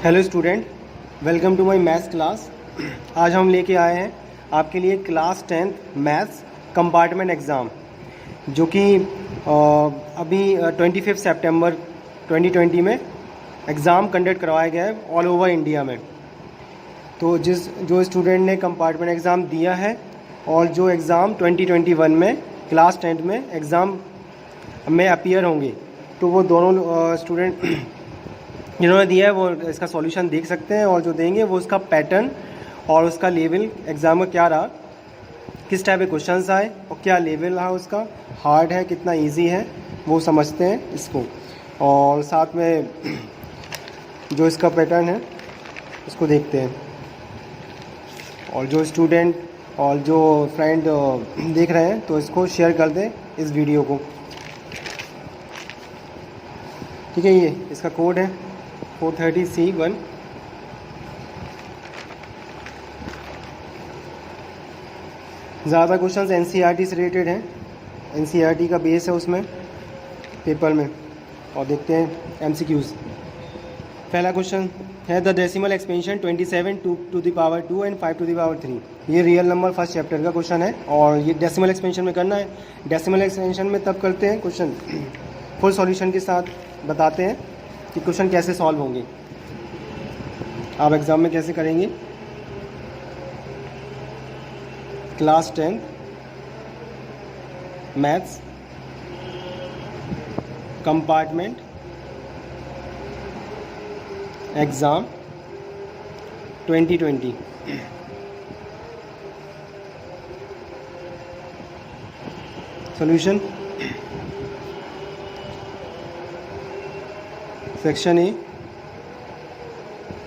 Hello student, welcome to my maths class. आज हम लेके आए हैं आपके लिए class 10th maths compartment exam, जो कि अभी 25 सितंबर 2020 में एग्ज़ाम कंडक्ट करवाया गया है ऑल ओवर इंडिया में। तो जो स्टूडेंट ने कंपार्टमेंट एग्ज़ाम दिया है और जो एग्ज़ाम 2021 में क्लास 10th में एग्ज़ाम में अपीयर होंगे, तो वो दोनों स्टूडेंट जिन्होंने दिया है वो इसका सॉल्यूशन देख सकते हैं, और जो देंगे वो उसका पैटर्न और उसका लेवल एग्ज़ाम में क्या रहा, किस टाइप के क्वेश्चंस आए और क्या लेवल रहा उसका, हार्ड है कितना इजी है, वो समझते हैं इसको। और साथ में जो इसका पैटर्न है उसको देखते हैं। और जो स्टूडेंट और जो फ्रेंड देख रहे हैं तो इसको शेयर कर दें इस वीडियो को, ठीक है। ये इसका कोड है 430C1। ज़्यादा क्वेश्चंस एनसीईआरटी से रिलेटेड हैं, एनसीईआरटी का बेस है उसमें पेपर में। और देखते हैं एमसीक्यूज़। पहला क्वेश्चन है the decimal expansion 27 to the power 2 and 5 to the power 3। ये रियल नंबर फर्स्ट चैप्टर का क्वेश्चन है और ये डेसिमल एक्सपेंशन में करना है। डेसिमल एक्सपेंशन में तब करते हैं क्वेश्चन फुल सॉल्यूशन के साथ बताते हैं कि क्वेश्चन कैसे सॉल्व होंगे, आप एग्ज़ाम में कैसे करेंगे। Class 10 maths compartment exam 2020। Solution section A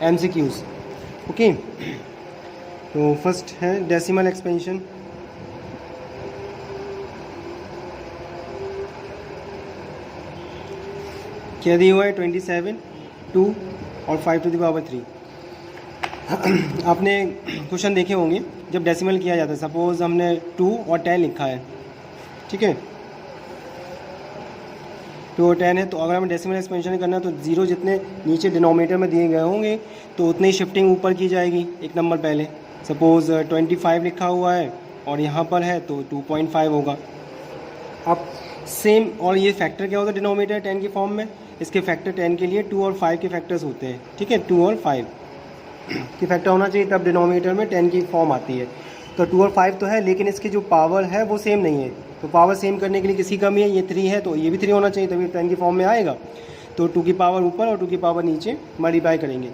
MCQs. Okay, तो फर्स्ट है डेसिमल एक्सपेंशन। क्या दिया हुआ है 27, 2 और 5 टू द पावर 3। आपने क्वेश्चन देखे होंगे जब डेसिमल किया जाता है। सपोज़ हमने 2 और 10 लिखा है, ठीक है, 2 और 10 है। तो अगर हमें डेसिमल एक्सपेंशन करना है तो जीरो जितने नीचे डिनोमिनेटर में दिए गए होंगे तो उतनी शिफ्टिंग ऊपर की जाएगी एक नंबर पहले। सपोज़ 25 लिखा हुआ है और यहाँ पर है तो 2.5 होगा। अब सेम, और ये फैक्टर क्या होता है डिनोमिनेटर 10 की फॉर्म में, इसके फैक्टर 10 के लिए 2 और 5 के फैक्टर्स होते हैं, ठीक है। 2 और 5 की फैक्टर होना चाहिए, तब डिनोमिनेटर में 10 की फॉर्म आती है। तो 2 और 5 तो है, लेकिन इसकी जो पावर है वो सेम नहीं है। तो पावर सेम करने के लिए किसी कमी है, ये 3 है तो ये भी 3 होना चाहिए, तभी 10 की फॉर्म में आएगा। तो 2 की पावर ऊपर और 2 की पावर नीचे मल्टीप्लाई करेंगे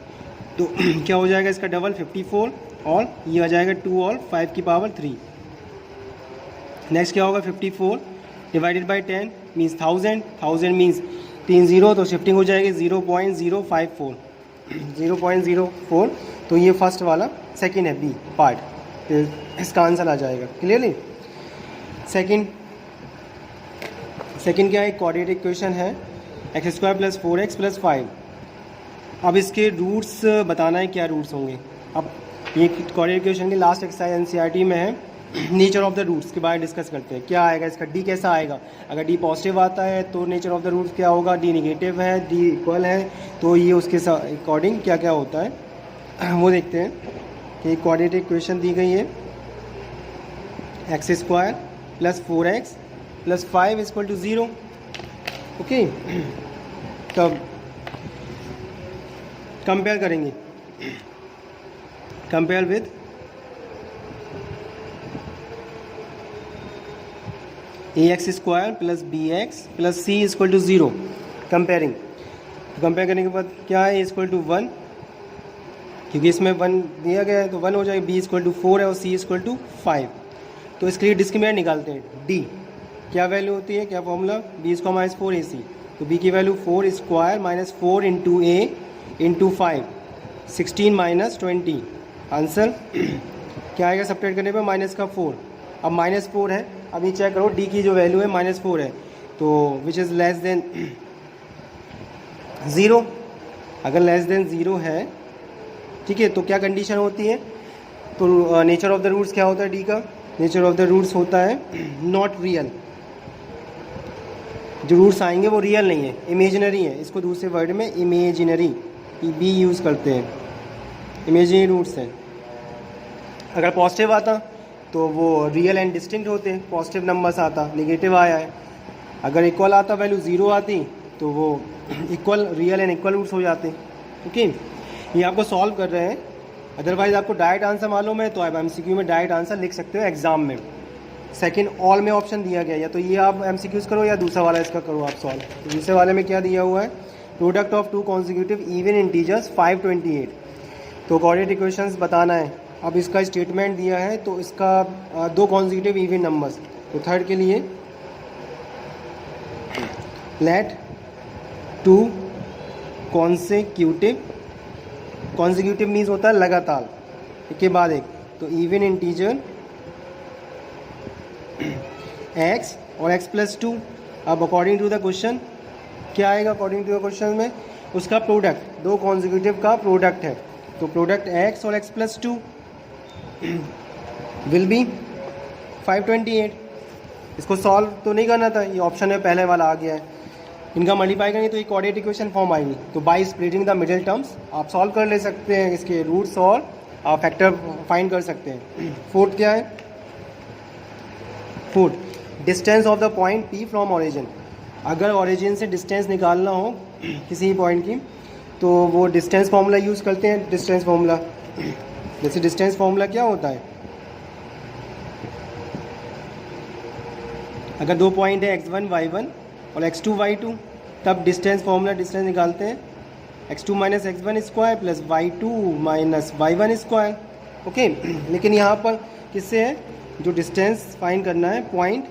तो क्या हो जाएगा इसका डबल 54, और ये आ जाएगा 2 और 5 की पावर 3। नेक्स्ट क्या होगा 54 डिवाइडेड बाई 10 मीन्स 1000, 1000 मीन्स 3 0, तो शिफ्टिंग हो जाएगी 0.054, 0.04। तो ये फर्स्ट वाला सेकेंड है बी पार्ट, तो इसका आंसर आ जाएगा क्लियरली। सेकेंड क्या है, क्वाड्रेटिक इक्वेशन है x² + 4x + 5। अब इसके रूट्स बताना है, क्या रूट्स होंगे। अब ये क्वाड्रेटिक इक्वेशन की लास्ट एक्सरसाइज एनसीईआरटी में है, नेचर ऑफ द रूट्स के बारे में डिस्कस करते हैं। क्या आएगा इसका, डी कैसा आएगा। अगर डी पॉजिटिव आता है तो नेचर ऑफ द रूट्स क्या होगा, डी नेगेटिव है, डी इक्वल है, तो ये उसके अकॉर्डिंग क्या क्या होता है वो देखते हैं। कि क्वाड्रेटिक इक्वेशन दी गई है x² + 4x + 5 = 0। ओके, तब कंपेयर करेंगे, compare with ax² + bx + c = 0। Comparing, compare करने के बाद क्या है, a = 1, क्योंकि इसमें 1 दिया गया है तो 1 हो जाएगा, b = 4 है और c = 5। तो इसके लिए डिस्क्रिमिनेंट निकालते हैं। d क्या वैल्यू होती है, क्या फॉर्मूला, b² - 4ac। तो b की वैल्यू 4² - 4 × a × 5, 16 - 20। आंसर क्या आएगा, सब्ट्रैक्ट करने पे माइनस का 4। अब -4 है, अभी चेक करो d की जो वैल्यू है -4 है, तो विच इज़ लेस देन 0। अगर लेस देन 0 है, ठीक है, तो क्या कंडीशन होती है। तो नेचर ऑफ द रूट्स क्या होता है डी का, नेचर ऑफ द रूट्स होता है नॉट रियल। जो रूट्स आएंगे वो रियल नहीं है, इमेजिनरी है। इसको दूसरे वर्ड में इमेजिनरी बी यूज़ करते हैं, इमेजिनरी रूट्स हैं। अगर पॉजिटिव आता तो वो रियल एंड डिस्टिंक्ट होते, पॉजिटिव नंबर्स आता, नेगेटिव आया है। अगर इक्वल आता, वैल्यू ज़ीरो आती तो वो equal real and equal roots हो जाते। ओके, ये आपको सॉल्व कर रहे हैं। अदरवाइज़ आपको डायरेक्ट आंसर मालूम है तो आप एमसीक्यू में डायरेक्ट आंसर लिख सकते हो एग्जाम में। सेकंड ऑल में ऑप्शन दिया गया, या तो ये आप एमसीक्यूज करो या दूसरा वाला इसका करो आप सॉल्व। तो दूसरे वाले में क्या दिया हुआ है, product of two consecutive even integers 528, तो कोऑर्डिनेट इक्वेशंस बताना है। अब इसका स्टेटमेंट दिया है तो इसका दो कॉन्जिक्यूटिव इवन नंबर्स, तो थर्ड के लिए लेट टू कॉन्जिक्यूटिव मीन्स होता है लगातार, एक के बाद एक, तो इवन इंटीजर x और x+2। अब अकॉर्डिंग टू द क्वेश्चन क्या आएगा, अकॉर्डिंग टू द क्वेश्चन में उसका प्रोडक्ट, दो कॉन्जिक्यूटिव का प्रोडक्ट है, तो प्रोडक्ट x और x+2 विल बी 528। इसको सॉल्व तो नहीं करना था, ये ऑप्शन में पहले वाला आ गया है। इनका मल्टीप्लाई करेंगे तो ये कोऑर्डिनेट इक्वेशन फॉर्म आएगी, तो by splitting the middle terms आप सॉल्व कर ले सकते हैं, इसके रूट्स और फैक्टर फाइंड कर सकते हैं। फोर्थ क्या है, fourth distance of the point P from origin. अगर ऑरिजिन से डिस्टेंस निकालना हो किसी पॉइंट की तो वो डिस्टेंस फार्मूला यूज़ करते हैं। डिस्टेंस फार्मूला, जैसे डिस्टेंस फार्मूला क्या होता है, अगर दो पॉइंट है x1 y1 और x2 y2, तब डिस्टेंस फार्मूला डिस्टेंस निकालते हैं x2 minus x1 square plus y2 minus y1 square. Okay, लेकिन यहाँ पर किससे है, जो डिस्टेंस फाइंड करना है point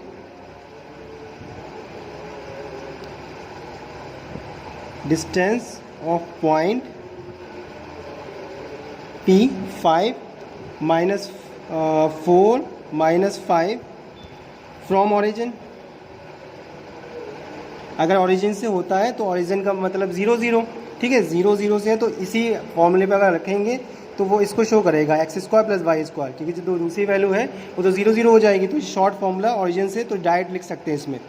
distance of point P 5 minus 4 minus 5 from origin. अगर ऑरिजिन से होता है तो ऑरिजिन का मतलब 0 0, ठीक है, 0 0 से है, तो इसी फॉर्मूले पे अगर रखेंगे तो वो इसको शो करेगा x² प्लस y², क्योंकि जो दूसरी वैल्यू है वो तो 0 0 हो जाएगी। तो शॉर्ट फॉर्मूला ऑरिजिन से तो डायरेक्ट लिख सकते हैं इसमें,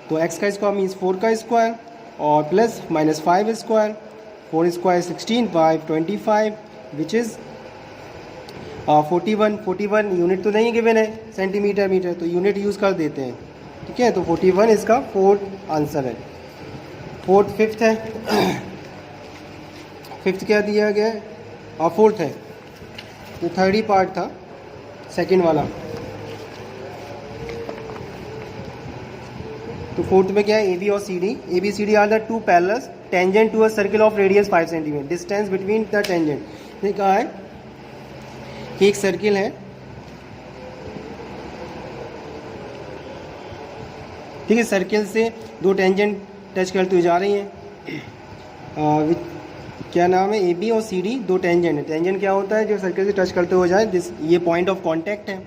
तो x का स्क्वायर मीन्स 4 का स्क्वायर और plus minus 5 square, 4 square 16, 5 25 which is 41। 41 unit तो नहीं गिवन है, सेंटीमीटर मीटर, तो यूनिट यूज़ कर देते हैं, ठीक है। तो 41 इसका फोर्थ आंसर है। फोर्थ फिफ्थ है, फिफ्थ क्या दिया गया है, और फोर्थ है, तो थर्ड ही पार्ट था सेकंड वाला। तो फोर्थ में क्या है, ए बी और C D. A B C D R the two parallels tangent to a circle of radius 5 centimetre, distance between the tangent. ये कहा है कि एक सर्किल है, ठीक है, सर्किल से दो टेंजेंट टच करते हुए जा रही हैं। क्या नाम है, ए बी और सी डी दो टेंजेंट है। टेंजेंट क्या होता है, जो सर्किल से टच करते हुए जाए, ये पॉइंट ऑफ कांटेक्ट है,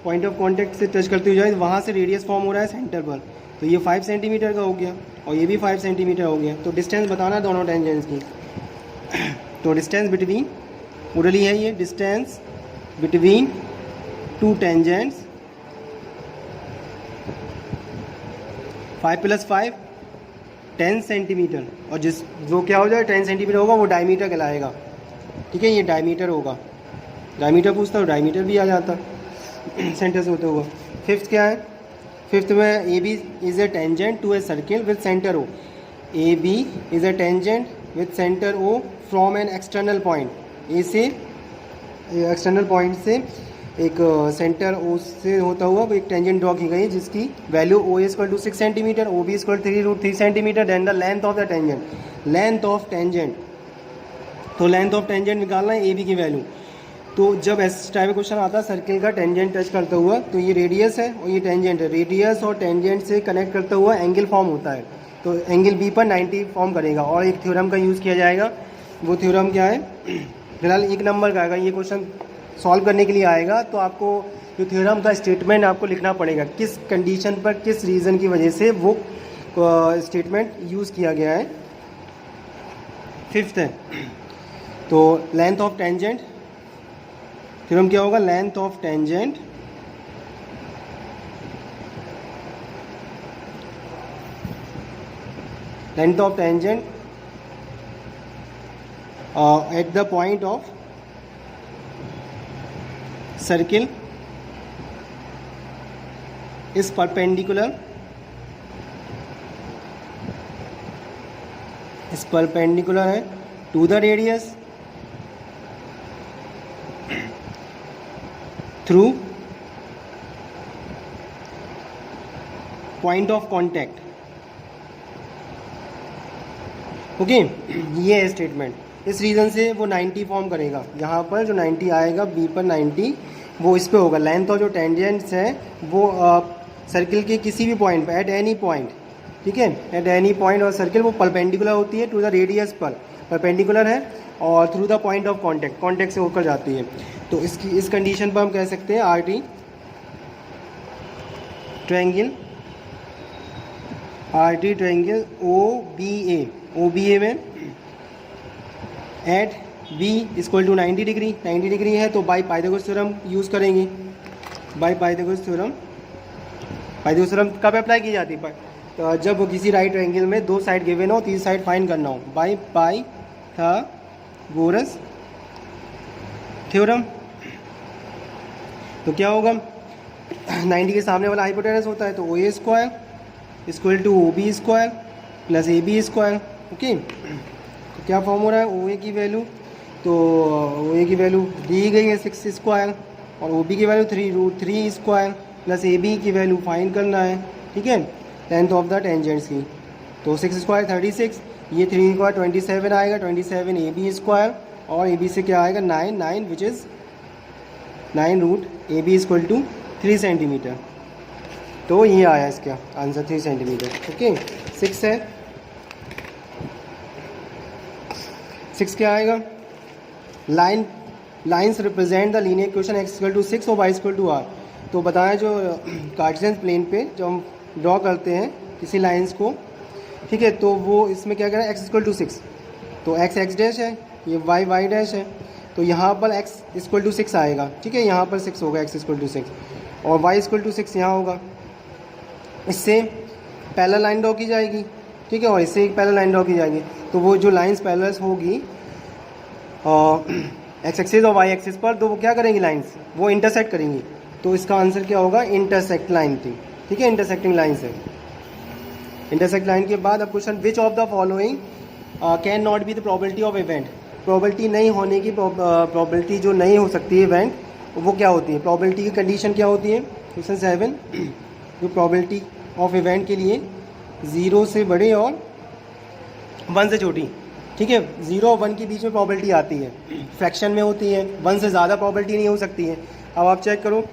पॉइंट ऑफ कांटेक्ट से टच करते हुए जाए, वहाँ से रेडियस फॉर्म हो रहा है सेंटर पर, तो ये 5 सेंटीमीटर का हो गया और ये भी 5 सेंटीमीटर हो गया। तो डिस्टेंस बताना दोनों टेंजेंट्स की। तो डिस्टेंस बिटवीन ओरली है, ये distance between two tangents 5 + 5 10 centimetre, और जो क्या हो जाए 10 सेंटीमीटर होगा वो डायमीटर कहलाएगा, ठीक है, ये डायमीटर होगा। डायमीटर पूछता हूँ, डायमीटर भी आ जाता सेंटर से होते हुआ। फिफ्थ क्या है, फिफ्थ में A B is a tangent to a circle with centre O. A B is a tangent with centre O from an external point. A से एक्सटर्नल पॉइंट से एक सेंटर ओ से होता हुआ एक टेंजेंट ड्रॉ की गई है, जिसकी value O is equal to 6 centimetre, O B equal 3√3 centimetre, then the length of the tangent, length of tangent. तो लेंथ ऑफ टेंजेंट निकालना है ए बी की वैल्यू। तो जब ऐसे टाइप का क्वेश्चन आता है सर्किल का टेंजेंट टच करता हुआ, तो ये रेडियस है और ये टेंजेंट है, रेडियस और टेंजेंट से कनेक्ट करता हुआ एंगल फॉर्म होता है, तो एंगल बी पर 90 फॉर्म करेगा। और एक थ्योरम का यूज़ किया जाएगा, वो थ्योरम क्या है, फिलहाल एक नंबर का आएगा, ये क्वेश्चन सॉल्व करने के लिए आएगा, तो आपको जो थ्योरम का स्टेटमेंट आपको लिखना पड़ेगा, किस कंडीशन पर, किस रीज़न की वजह से वो स्टेटमेंट यूज़ किया गया है। फिफ्थ है, तो लेंथ ऑफ टेंजेंट, थ्योरम क्या होगा, length of tangent at the point of circle is perpendicular है to the radius through point of contact. Okay, ये है स्टेटमेंट। इस रीज़न से वो 90 फॉर्म करेगा। यहाँ पर जो 90 आएगा बी पर 90 वो इस पे होगा। लेंथ और जो टेंजेंट्स है वो सर्किल के किसी भी पॉइंट पर एट एनी पॉइंट, ठीक है, एट एनी पॉइंट और सर्किल वो परपेंडिकुलर होती है टू द रेडियस पर, परपेंडिकुलर है और through the point of contact से होकर जाती है। तो इस कंडीशन पर हम कह सकते हैं R T triangle O B A में at B equal to 90 degree है तो बाई पाइथागोरस थ्योरम यूज़ करेंगे। बाई पाइथागोरस थ्योरम कब अप्लाई की जाती है? तो जब किसी राइट एंगल में दो साइड गिवन हो, तीसरी साइड फाइंड करना हो, बाई पाइथागोरस थ्योरम। तो क्या होगा, 90 के सामने वाला हाइपोटेनस होता है तो O A square equal to O B square plus A B square. Okay, तो क्या फॉर्म हो रहा है, ओ ए की वैल्यू, तो ओ ए की वैल्यू दी गई है 6 स्क्वायर और ओ बी की value 3√3 square plus A B की वैल्यू फाइंड करना है, ठीक है, लेंथ ऑफ द टेंजेंट्स की। तो 6 स्क्वायर 36, ये 3 स्क्वायर 27 आएगा, 27 ए बी स्क्वायर और ए बी से क्या आएगा 9 which is 9 root A B equal to 3 centimetre. तो ये आया इसका आंसर 3 सेंटीमीटर। ओके, 6 है, 6 क्या आएगा, lines represent the linear equation x equal to 6 और वाई इक्वल टू आर। तो बताया जो कार्टेशियन प्लेन पे जब हम ड्रॉ करते हैं किसी लाइन्स को, ठीक है, तो वो इसमें क्या करें एक्स इक्वल टू 6, तो एक्स डैश है, ये वाई डैश है, तो यहाँ पर x इक्वल टू 6 आएगा, ठीक है, यहाँ पर 6 होगा x इक्वल टू 6 और y इक्वल टू 6 यहाँ होगा। इससे पैरेलल लाइन ड्रॉ की जाएगी, ठीक है, और इससे एक पैरेलल लाइन ड्रॉ की जाएगी। तो वो जो लाइंस पैरेलल होगी एक्स एक्सिस और वाई एक्सिस पर, तो वो क्या करेंगी लाइंस, वो इंटरसेक्ट करेंगी। तो इसका आंसर क्या होगा, इंटरसेक्ट लाइन थी, ठीक है, इंटरसेक्टिंग लाइन्स है। इंटरसेक्ट लाइन के बाद अब question, which of the following can not be the probability of event. Probability नहीं होने की, प्रोबेबिलिटी जो नहीं हो सकती है इवेंट, वो क्या होती है, प्रोबेबिलिटी की कंडीशन क्या होती है। क्वेश्चन 7, जो प्रोबेबिलिटी ऑफ इवेंट के लिए 0 से बड़े और 1 से छोटी, ठीक है, 0 और 1 के बीच में प्रोबेबिलिटी आती है, फ्रैक्शन में होती है, 1 से ज़्यादा प्रोबेबिलिटी नहीं हो सकती है। अब आप चेक करो,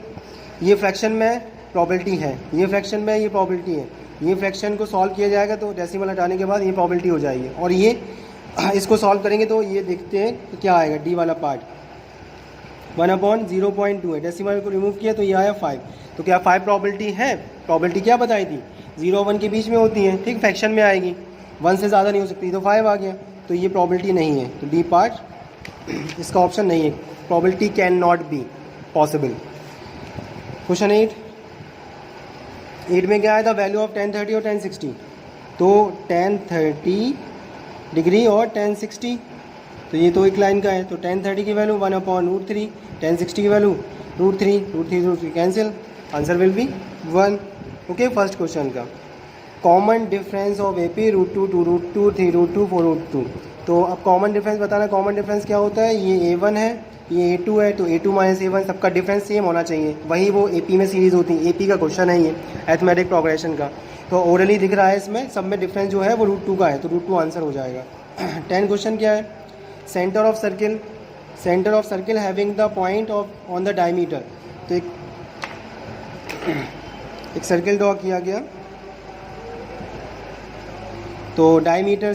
ये फ्रैक्शन में प्रोबेबिलिटी है, ये फ्रैक्शन में ये प्रोबेबिलिटी है, ये फ्रैक्शन को सॉल्व किया जाएगा तो डेसिमल हटाने के बाद ये प्रोबेबिलिटी हो जाएगी, और ये इसको सॉल्व करेंगे तो ये देखते हैं तो क्या आएगा, डी वाला पार्ट 1/0.2 है, डेसिमल को रिमूव किया तो ये आया 5। तो क्या 5 प्रोबेबिलिटी है, प्रोबेबिलिटी क्या बताई थी, 0 और 1 के बीच में होती है, ठीक, फ्रैक्शन में आएगी, 1 से ज़्यादा नहीं हो सकती, तो 5 आ गया, तो ये प्रोबेबिलिटी नहीं है, तो डी पार्ट इसका ऑप्शन नहीं है, probability can not be possible. Question 8 में क्या आया था, वैल्यू ऑफ 1030 और 1060, तो 1030 डिग्री और 1060, तो ये तो एक लाइन का है, तो 1030 की वैल्यू 1/√3, 1060 की value √3 cancel, answer will be 1। Okay, first question का कॉमन डिफरेंस ऑफ AP √2 2√2 3√2 4√2। तो अब कॉमन डिफरेंस बताना, कॉमन डिफरेंस क्या होता है, ये A1 है, ये A2 है, तो A2 माइनस A1 सबका डिफरेंस सेम होना चाहिए, वही वो AP में सीरीज़ होती है। AP का क्वेश्चन है ये, अरिथमेटिक प्रोग्रेशन का, तो ओरली दिख रहा है इसमें, सब में डिफरेंस जो है वो √2 का है, तो √2 आंसर हो जाएगा। 10 क्वेश्चन क्या है, centre of circle having the point of on the diameter. तो एक सर्किल ड्रॉ किया गया, तो डायमीटर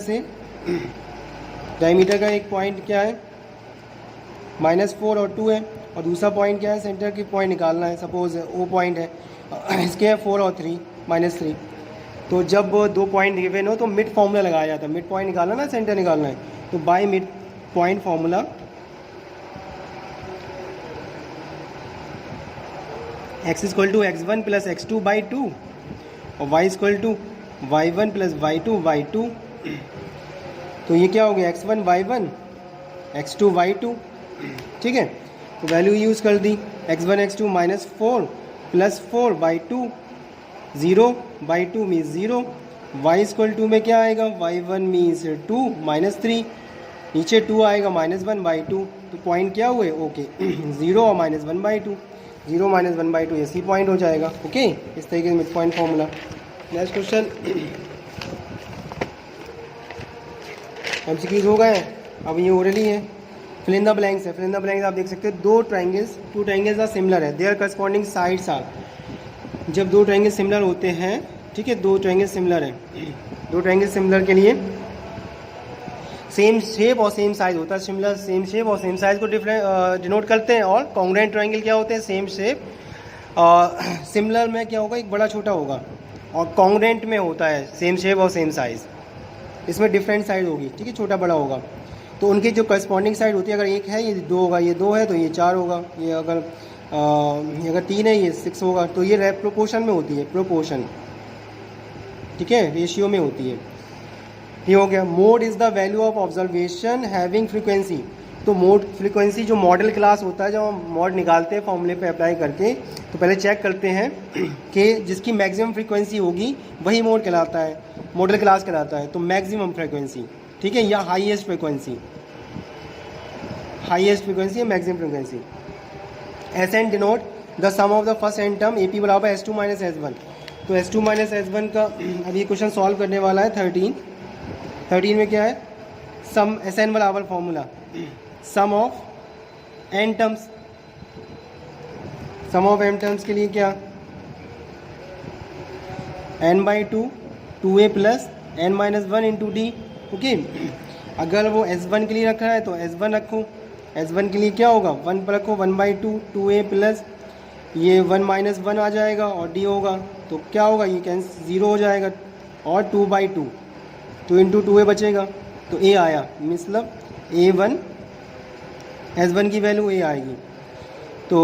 का एक पॉइंट क्या है, -4 और 2 है, और दूसरा पॉइंट क्या है, सेंटर की पॉइंट निकालना है, सपोज O पॉइंट है, इसके है 4 और 3 -3। तो जब 2 पॉइंट गिवन हो तो मिड फॉर्मूला लगाया जाता है, मिड पॉइंट निकालना ना, सेंटर निकालना है, तो by mid point formula x equal to x1 plus x2/2 और y equal to y1 plus y2/2। तो ये क्या हो गया, x1 y1 x2 y2, ठीक है। तो वैल्यू यूज़ कर दी, x1 x2 -4 +4 0/2 मीन्स 0, y= में क्या आएगा, y1 मीन्स 2 -3, नीचे 2 आएगा -1/2, तो पॉइंट क्या हुए, ओके 0 और -1/2, 0 -1/2 ये सी पॉइंट हो जाएगा, ओके। इस तरीके से mid point formula. Next question, MCQs हो गए। अब ये ओरली है, फिल इन द ब्लैंक्स है। फिल इन द ब्लैंक्स आप देख सकते हैं, टू ट्रायंगल्स आर सिमिलर है, देयर करस्पॉन्डिंग साइड्स आर। जब दो ट्रायंगल सिमिलर होते हैं, ठीक है, दो ट्रायंगल सिमिलर है, दो ट्रायंगल सिमिलर के लिए सेम शेप और सेम साइज होता है। सिमिलर सेम शेप और सेम साइज को डिनोट करते हैं। और कॉन्ग्रुएंट ट्रायंगल क्या होते हैं, सेम शेप, सिमिलर में क्या होगा, एक बड़ा छोटा होगा, और कॉन्ग्रुएंट में होता है सेम शेप और सेम साइज, इसमें डिफरेंट साइज होगी, ठीक है, छोटा बड़ा होगा। तो उनकी जो करस्पॉन्डिंग साइड होती है, अगर एक है ये 2 होगा, ये 2 है तो ये 4 होगा, ये अगर 3 है ये 6 होगा। तो ये प्रोपोर्शन में होती है, प्रोपोर्शन, ठीक है, रेशियो में होती है। ये हो गया। Mode is the value of observation having frequency. तो मोड फ्रीक्वेंसी जो मॉडल क्लास होता है, जब हम मॉड निकालते हैं फॉर्मूले पे अप्लाई करके, तो पहले चेक करते हैं कि जिसकी मैक्सिमम फ्रीक्वेंसी होगी वही मोड कहलाता है, मॉडल क्लास कहलाता है। तो मैक्सिमम फ्रीक्वेंसी, ठीक है, या हाईएस्ट फ्रीक्वेंसी, हाईएस्ट फ्रीक्वेंसी या maximum frequency. S n denote the sum of the first n term A P बराबर S2 - S1। तो S2 - S1 का अब ये क्वेश्चन सॉल्व करने वाला है 13 में क्या है, सम SN बराबर formula, sum of n terms, sum of n terms के लिए क्या, n/2 2a + n-1 × d, okay. अगर वो S1 के लिए रखा है तो S1 रखो, S1 के लिए क्या होगा, 1 पर रखो, 1/2 2a + ये 1 - 1 आ जाएगा और d होगा, तो क्या होगा, ये कैंसिल 0 हो जाएगा, और 2/2 2 × 2a बचेगा, तो a आया, मतलब a1 S1 की वैल्यू a आएगी, तो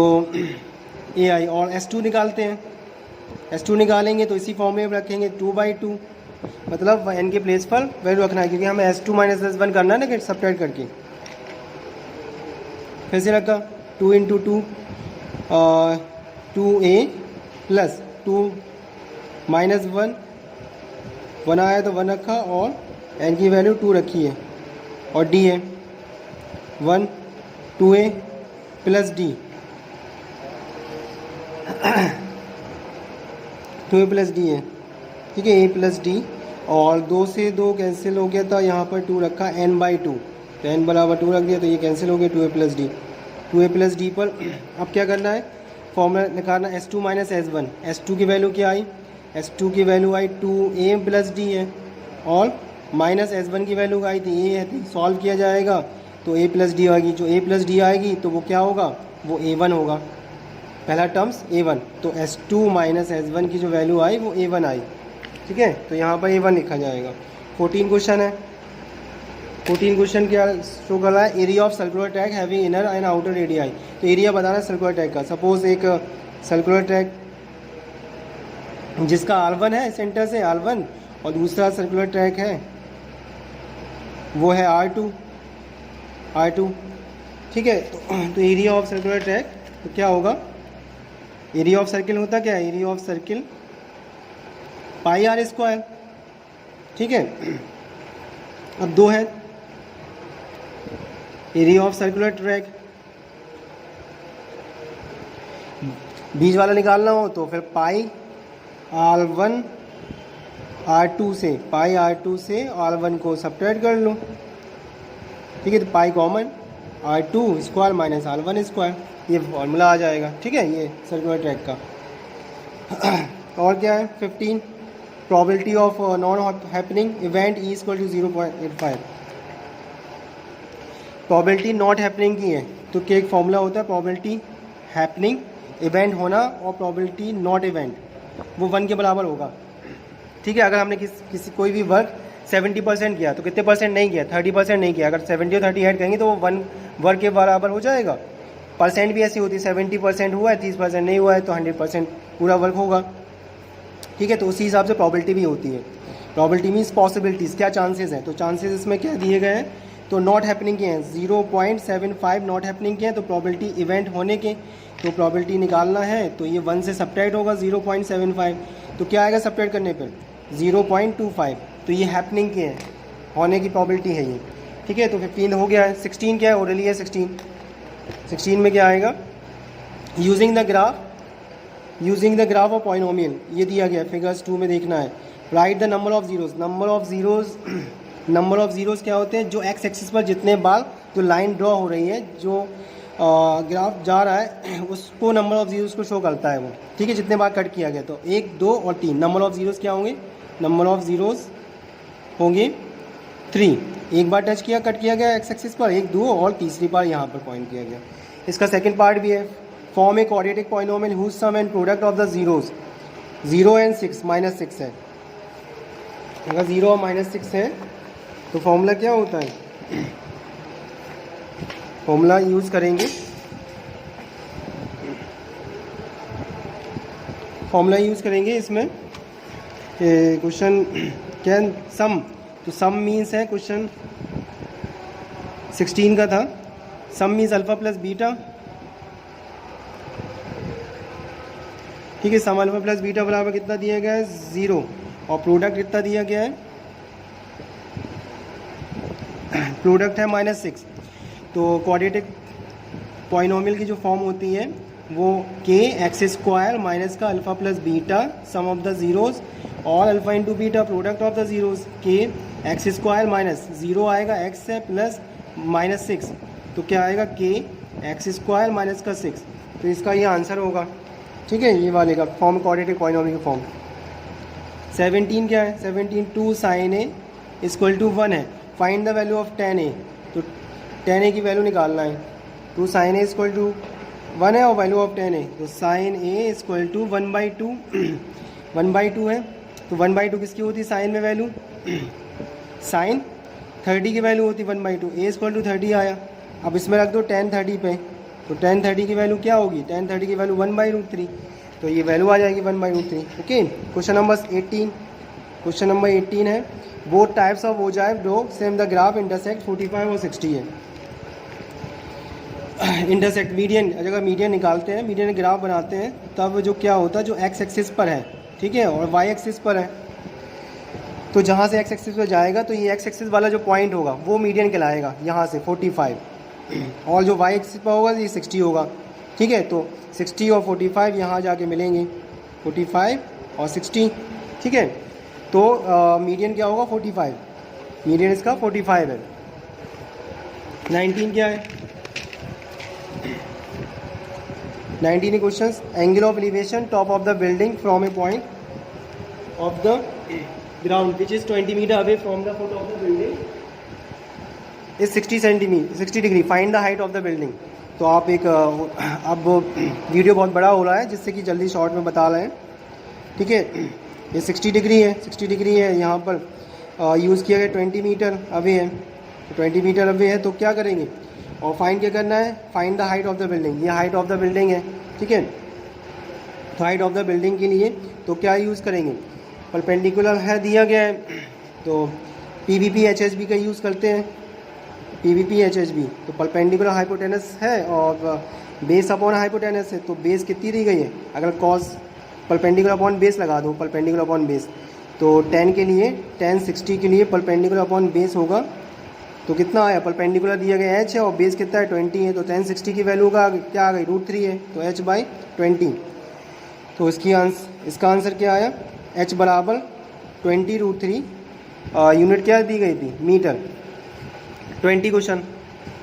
a आई। और S2 निकालते हैं, S2 निकालेंगे तो इसी फॉर्मूले में रखेंगे 2/2, मतलब n के प्लेस पर वैल्यू रखना है, क्योंकि हमें S2 - S1 करना है ना, कि सब्ट्रैक्ट करके। फिर से रखा 2 × 2 2a + 2 - 1 आया तो 1 रखा, और n की वैल्यू 2 रखी है, और d है 1 2a + d 2a + d है, ठीक है, a + d, और 2 से 2 कैंसिल हो गया था, यहाँ पर 2 रखा, n/2, तो n बराबर 2 रख दिया, तो ये कैंसिल हो गया, 2a + d। 2a + d पर अब क्या करना है, फॉर्मूला निकालना, S2 - S1। S2 की वैल्यू क्या आई, S2 की वैल्यू आई 2a + d है, और माइनस S1 की वैल्यू आई थी a है, सॉल्व किया जाएगा तो a + d आएगी। जो a + d आएगी तो वो क्या होगा, वो a1 होगा, पहला टर्म्स a1। तो S2 - S1 की जो वैल्यू आई वो a1 आई, ठीक है, तो यहाँ पर a1 लिखा जाएगा। 14 क्वेश्चन है। 14 क्वेश्चन क्या शो कर रहा है, area of circular track having inner and outer radii. तो एरिया बताना है सर्कुलर ट्रैक का। सपोज एक सर्कुलर ट्रैक जिसका R1 है, सेंटर से R1, और दूसरा सर्कुलर ट्रैक है वो है R2, ठीक है। तो एरिया ऑफ सर्कुलर ट्रैक तो क्या होगा, एरिया ऑफ सर्किल होता क्या है, एरिया ऑफ सर्किल πr², ठीक है। अब 2 है एरिया ऑफ सर्कुलर ट्रैक, बीच वाला निकालना हो तो फिर πr1 R2 से, πr2 से R1 को सब्ट्रैक्ट कर लो, ठीक है। तो पाई कॉमन, R2² - R1², ये फॉर्मूला आ जाएगा, ठीक है, ये सर्कुलर ट्रैक का। और क्या है 15, probability of non happening event E = 0.85। Probability not happening की है तो क्या एक फॉर्मूला होता है, प्रोबेबिलिटी हैपनिंग इवेंट होना और प्रोबेबिलिटी नॉट इवेंट, वो 1 के बराबर होगा, ठीक है। अगर हमने किसी कोई भी वर्क 70% किया तो कितने परसेंट नहीं किया, 30% नहीं किया, अगर 70 और 30 ऐड करेंगे तो वो 1 वर्क के बराबर हो जाएगा। परसेंट भी ऐसी होती है, 70% हुआ है, 30% नहीं हुआ है, तो 100% पूरा वर्क होगा, ठीक है। तो उसी हिसाब से प्रोबेबिलिटी भी होती है। प्रोबेबिलिटी मीन्स पॉसिबिलिटीज़, क्या चांसेस हैं, तो चांसेस इसमें क्या दिए गए हैं, तो नॉट हैपनिंग के हैं 0.75 नॉट हैपनिंग के हैं, तो प्रोबेबिलिटी इवेंट होने के, तो प्रोबेबिलिटी निकालना है तो ये 1 से सब्ट्रैक्ट होगा 0.75, तो क्या आएगा सब्ट्रैक्ट करने पर 0.25, तो ये हैपनिंग के हैं, होने की प्रोबेबिलिटी है ये। ठीक है, तो 15 हो गया है। 16 क्या है, ओरली है 16 में क्या आएगा, using the graph of polynomial, ये दिया गया फिगर्स 2 में देखना है। Right the number of zeros, number of zeros क्या होते हैं, जो एक्स एक्सिस पर जितने बार जो लाइन ड्रॉ हो रही है, जो ग्राफ जा रहा है उसको नंबर ऑफ ज़ीरोज़ को शो करता है वो। ठीक है, जितने बार कट किया गया, तो 1, 2 और 3 नंबर ऑफ ज़ीरोज़ क्या होंगे, नंबर ऑफ ज़ीरोज़ होंगे 3। एक बार टच किया, कट किया गया एक्स एक्सिस पर, 1, 2 और तीसरी बार यहाँ पर पॉइंट किया गया। इसका सेकंड पार्ट भी है, form a quadratic polynomial whose sum and product of the zeroes 0 and 6 -6 है। अगर 0 और -6 है तो फॉर्मूला क्या होता है, फॉर्मूला यूज़ करेंगे, इसमें क्वेश्चन क्या, सम, तो सम मीन्स है, क्वेश्चन 16 का था, सम मीन्स अल्फ़ा प्लस बीटा। ठीक है, सम अल्फ़ा प्लस बीटा बराबर कितना दिया गया है 0, और प्रोडक्ट कितना दिया गया है, प्रोडक्ट है -6। तो क्वाड्रेटिक पॉलिनोमियल की जो फॉर्म होती है वो k एक्स स्क्वायर माइनस का alpha plus beta sum of the zeros और alpha into beta product of the zeros, k x square minus 0 आएगा x से प्लस -6, तो क्या आएगा k एक्स स्क्वायर माइनस का 6, तो इसका ये आंसर होगा। ठीक है, ये वाले का फॉर्म क्वाड्रेटिक पॉलिनोमियल का फॉर्म। 17 क्या है, 17 2 sin a इक्वल टू 1 है, find the value of tan a, तो tan a की वैल्यू निकालना है, 2 sin a इक्वल टू 1 है और वैल्यू ऑफ tan a, तो sin a इक्वल टू 1/2 1/2 है, तो 1/2 किसकी होती है साइन में वैल्यू, साइन 30 की वैल्यू होती है 1/2, a इक्वल टू 30 आया। अब इसमें रख दो tan 30 पे, तो tan 30 की वैल्यू क्या होगी, tan 30 की वैल्यू 1/√3, तो ये वैल्यू आ जाएगी 1/√3। ओके, क्वेश्चन नंबर 18 है, both types of ogive draw same the graph intersect 45 और 60 है। इंटरसेक्ट मीडियन, अगर मीडियन निकालते हैं, मीडियन ग्राफ बनाते हैं, तब जो क्या होता है, जो एक्स एक्सिस पर है, ठीक है, और वाई एक्सिस पर है, तो जहाँ से एक्स एक्सिस पर जाएगा तो ये एक्स एक्सिस वाला जो पॉइंट होगा वो मीडियन कहलाएगा, यहाँ से 45, और जो वाई एक्सिस पर होगा ये 60 होगा। ठीक है, तो 60 और 45 यहाँ जाके मिलेंगे, 45 और 60। ठीक है, तो मीडियन क्या होगा 45, मीडियन इसका 45 है। 19 क्या है, 19 question, angle of elevation top of the building from a point of the ground which is 20 metre away from the foot of the building is 60 degree, find the height of the building. तो आप एक अब video बहुत बड़ा हो रहा है जिससे कि जल्दी शॉर्ट में बता रहे हैं। ठीक है, ये 60 डिग्री है, 60 डिग्री है, यहाँ पर यूज़ किया गया 20 मीटर अवे है, 20 मीटर अवे है, तो क्या करेंगे, और फाइंड क्या करना है, find the height of the building, ये हाइट ऑफ द बिल्डिंग है। ठीक है, तो हाइट ऑफ द बिल्डिंग के लिए तो क्या यूज़ करेंगे, परपेंडिकुलर है दिया गया है, तो PVP HHB का यूज़ करते हैं, PVP HHB, तो परपेंडिकुलर हाइपोटेनस है और बेस अपॉन हाइपोटेनस है, तो बेस कितनी दी गई है, अगर कॉस परपेंडिकुलर अपॉन बेस लगा दो, परपेंडिकुलर अपॉन बेस, तो 10 के लिए, tan 60 के लिए परपेंडिकुलर अपॉन बेस होगा, तो कितना आया, परपेंडिकुलर दिया गया h है और बेस कितना है 20 है, तो tan 60 की वैल्यू का क्या आ गई √3 है, तो h/20, तो इसका आंसर क्या आया, h बराबर 20√3, यूनिट क्या दी गई थी, मीटर, 20 क्वेश्चन,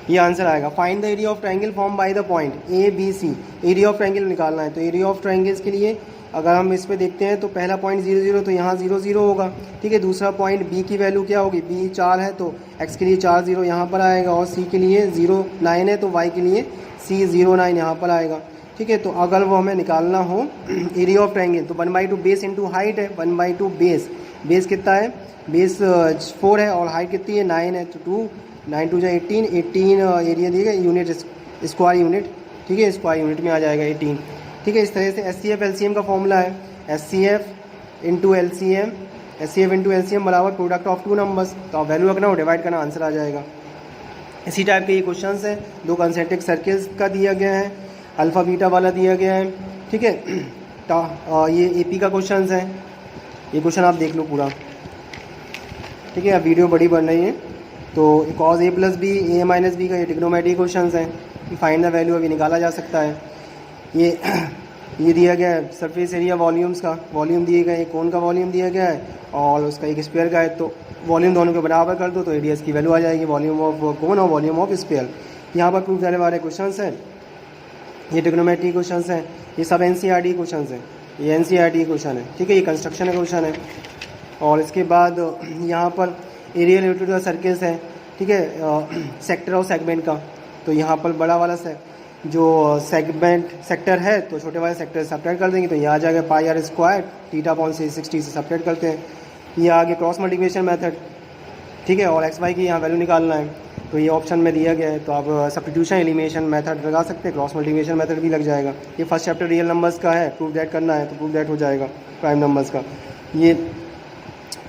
ये आंसर आएगा। Find the area of triangle form by the point ABC, area of triangle निकालना है, तो एरिया ऑफ ट्रायंगल्स के लिए अगर हम इस पे देखते हैं तो पहला पॉइंट 0 0, तो यहाँ 0 0 होगा। ठीक है, दूसरा पॉइंट B की वैल्यू क्या होगी, B 4 है तो x के लिए 4 0 यहाँ पर आएगा, और C के लिए 0 9 है तो y के लिए C 0 9 यहाँ पर आएगा। ठीक है, तो अगर वो हमें निकालना हो एरिया ऑफ ट्रायंगल, तो 1/2 बेस इंटू हाइट है, 1/2 बेस कितना है, बेस 4 है और हाइट कितनी है 9 है, तो 2 9 2 18 एरिया दिएगा, यूनिट स्क्वायर यूनिट। ठीक है, स्क्वायर यूनिट में आ जाएगा 18। ठीक है, इस तरह से SCF LCM का फॉर्मूला है, SCF इंटू LCM बराबर प्रोडक्ट ऑफ 2 नंबर्स, तो आप वैल्यू रखना और डिवाइड करना, आंसर आ जाएगा। इसी टाइप के ये क्वेश्चंस हैं। 2 कंसेंट्रिक सर्किल्स का दिया गया है, अल्फ़ा बीटा वाला दिया गया है, ठीक है। ये AP का क्वेश्चंस है, ये क्वेश्चन आप देख लो पूरा, ठीक है। अब वीडियो बड़ी बन रही है तो cos A + B A - B का ये ट्रिग्नोमेट्री क्वेश्चंस हैं, फाइंड द वैल्यू अभी निकाला जा सकता है। ये दिया गया है सरफेस एरिया वॉल्यूम्स का, वॉल्यूम दिए गए, एक कोन का वॉल्यूम दिया गया है और उसका एक स्फीयर का है, तो वॉल्यूम दोनों के बराबर कर दो तो रेडियस की वैल्यू आ जाएगी, वॉल्यूम ऑफ कोन और वॉल्यूम ऑफ स्फीयर। यहाँ पर प्रूफ करने वाले क्वेश्चंस हैं, ये ट्रिग्नोमेट्री क्वेश्चंस हैं, ये सब NCERT क्वेश्चंस हैं, ये NCERT क्वेश्चन है, ठीक है। ये कंस्ट्रक्शन का क्वेश्चन है। और इसके बाद यहाँ पर एरिया रिलेटेड का सर्किल्स है, ठीक है, सेक्टर और सेगमेंट का। तो यहाँ पर बड़ा वाला जो सेक्टर है तो छोटे वाले सेक्टर से सब्ट्रैक्ट कर देंगे तो ये आ जाएगा πr² θ/60 से सब्ट्रैक्ट करते हैं। ये आगे क्रॉस मल्टीप्लिकेशन मेथड, ठीक है, और XY की यहाँ वैल्यू निकालना है तो ये ऑप्शन में दिया गया है, तो आप सब्स्टिट्यूशन एलिमिनेशन मेथड लगा सकते हैं, क्रॉस मल्टीप्लिकेशन मेथड भी लग जाएगा। ये फर्स्ट चैप्टर रियल नंबर्स का है, प्रूफ दैट करना है तो प्रूफ दैट हो जाएगा प्राइम नंबर्स का। ये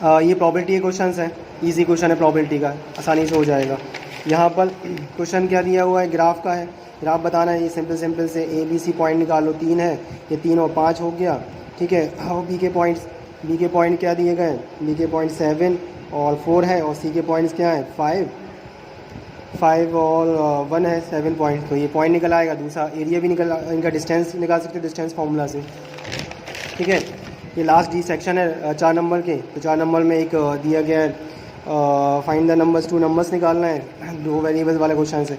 प्रोबेबिलिटी के क्वेश्चन है, ईजी क्वेश्चन है प्रोबेबिलिटी का, आसानी से हो जाएगा। यहाँ पर क्वेश्चन क्या दिया हुआ है, ग्राफ का है, ग्राफ बताना है। ये सिंपल से ABC पॉइंट निकालो, 3 है, ये 3 और 5 हो गया, ठीक है। और B के पॉइंट क्या दिए गए, B के पॉइंट 7 और 4 है, और C के पॉइंट्स क्या है 5 और 1 है, 7 पॉइंट। तो ये पॉइंट निकल आएगा, दूसरा एरिया भी निकल, इनका डिस्टेंस निकाल सकते हैं डिस्टेंस फार्मूला से, ठीक है। ये लास्ट D सेक्शन है 4 नंबर के, तो 4 नंबर में एक दिया गया है फाइंड द नंबर्स, 2 नंबर्स निकालना है, 2 वेरिएबल्स वाला क्वेश्चन है।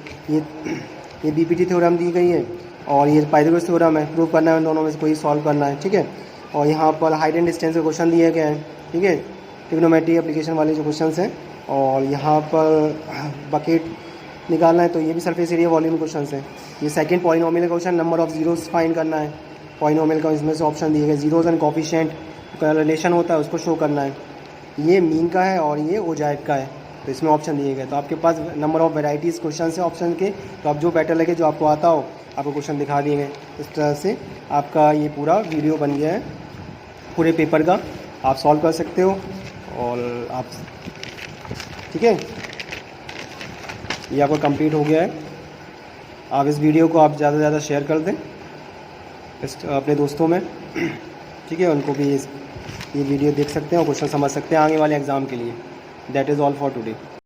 ये BPT थ्योरम दी गई है और ये पाइथागोरस थ्योरम है, प्रूव करना है, उन दोनों में से कोई सॉल्व करना है, ठीक है। और यहाँ पर हाइट एंड डिस्टेंस का क्वेश्चन दिया गया है, ठीक है, ट्रिग्नोमेट्री एप्लीकेशन वाले जो क्वेश्चन हैं। और यहाँ पर बकेट निकालना है, तो ये भी सरफेस एरिया वॉल्यूम क्वेश्चन है। ये second polynomial question, number of zeros find करना है, पॉलिनोमियल का इसमें से ऑप्शन दिए गए, जीरोस एंड कोफिशिएंट का रिलेशन होता है उसको शो करना है। ये मीन का है और ये ओजाइड का है, तो इसमें ऑप्शन दिए गए। तो आपके पास नंबर ऑफ वेराइटीज़ क्वेश्चन है ऑप्शन के, तो आप जो बेटर लगे, जो आपको आता हो, आपको क्वेश्चन दिखा दिए गए। इस तरह से आपका ये पूरा वीडियो बन गया है पूरे पेपर का, आप सॉल्व कर सकते हो। और आप, ठीक है, ये आपका कंप्लीट हो गया है। आप इस वीडियो को आप ज़्यादा से ज़्यादा शेयर कर दें अपने दोस्तों में, ठीक है, उनको भी ये वीडियो देख सकते हैं और क्वेश्चन समझ सकते हैं आगे वाले एग्ज़ाम के लिए। That is all for today.